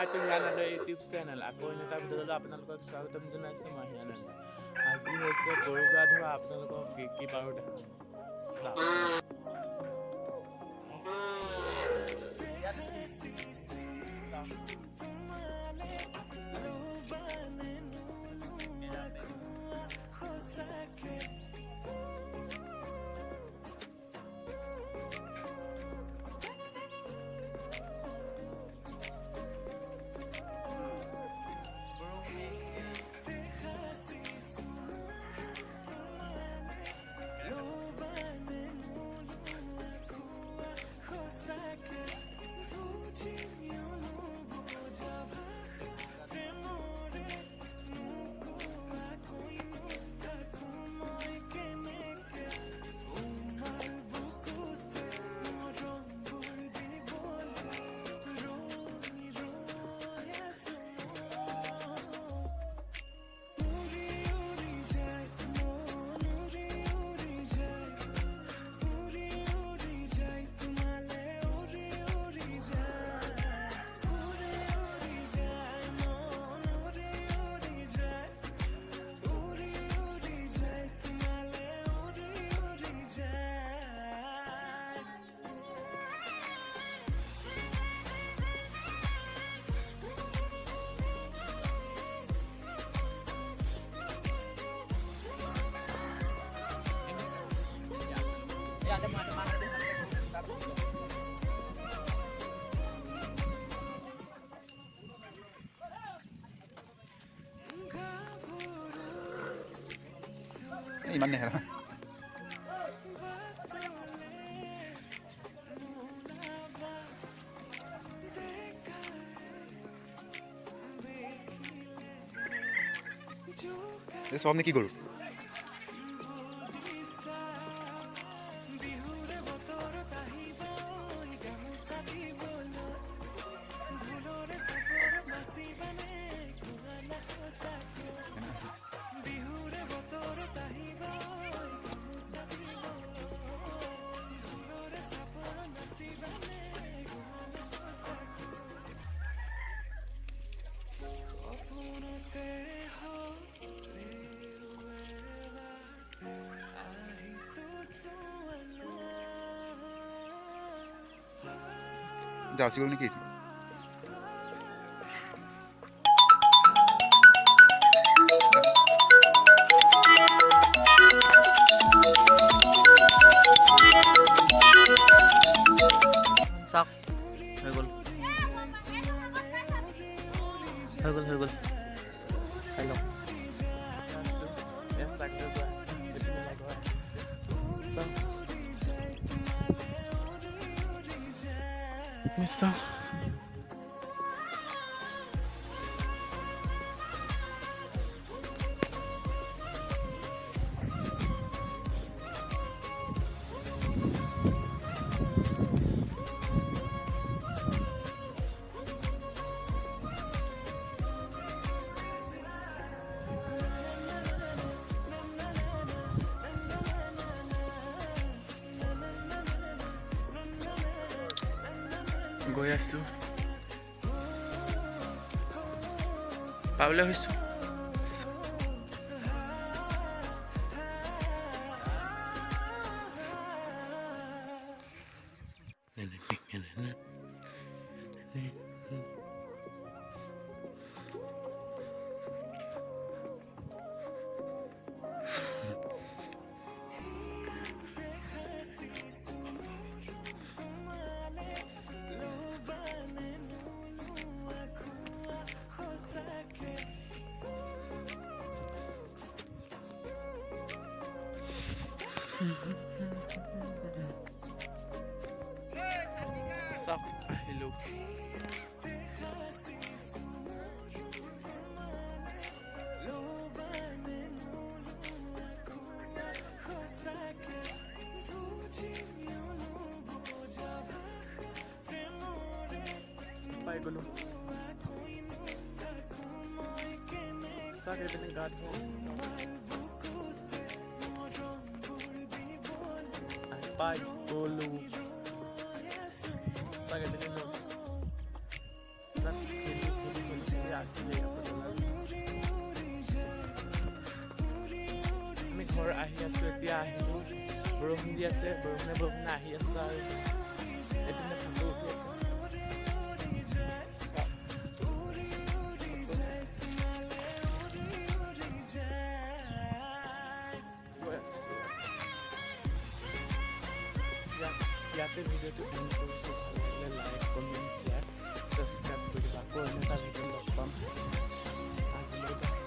এইটো হিয়ানাদৰ YouTube channel. আকৌ এটা ভিডিঅ'লৈ আপোনালোকক স্বাগতম জনাইছোঁ। মই হিয়ানন্দ। আজি হৈছে গৰু গা ধোৱা। আপোনালোকক কি বাৰু দেখাম। ইমান নেহেৰা চব নেকি গৰু জাৰ্চি গৰু নেকি চাওক হৈ গ'ল চাই লওক নিশ্চয় গৈ আছোঁ পাবলৈ হৈছোঁ চব আহিলোঁ পাই গ'লোঁ চাগে গা ধুওঁ পাই গ'লোঁ চাগে আহি আছোঁ এতিয়া আহিলোঁ বৰষুণ দি আছে বৰষুণে আহি আছোঁ আৰু এদিনে ফটো উঠি আছে ইয়াতে ভিডিঅ'টো এণ্ড কৰিছোঁ ভাল লাগিলে লাইক কমেণ্ট শ্বেয়াৰ ছাবস্ক্ৰাইব কৰি দিবা আকৌ অন্য এটা ভিডিঅ' লগ পাম আজিলৈ